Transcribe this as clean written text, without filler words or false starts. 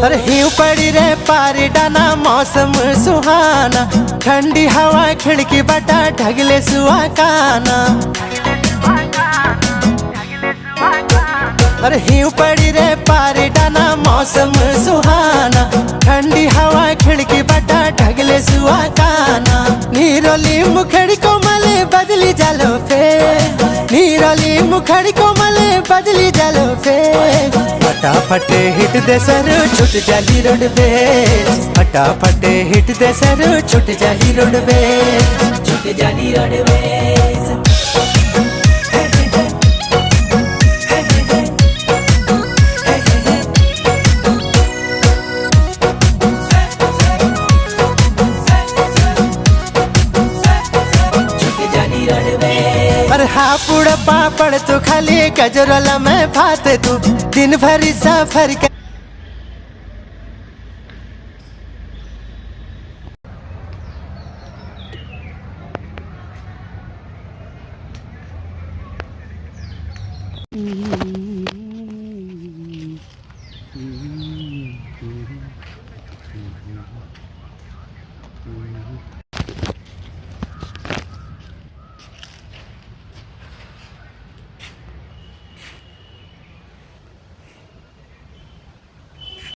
अरे हिउ पड़ी रे पारी डाना मौसम सुहाना, ठंडी हवा खिड़की बटा ढगले सुहा काना। अरे हिउ पड़ी रे पारी डाना मौसम सुहाना, ठंडी हवा खिड़की बटा ढगले सुहा काना। नीरोली मुखड़ी कोमले बदली जालो फेर, नीरोली मुखड़ी कोमले बदली जालो फेर। फटाफट हिट दे सर छुट जाली रोड पे, फटाफट हिट दे सर छुट जाली रोड पे, छुट जाली रोड पे। अरे हापुड़ पापड़ तो खाली गजरोला में भाते तू, दिन भरी सफर के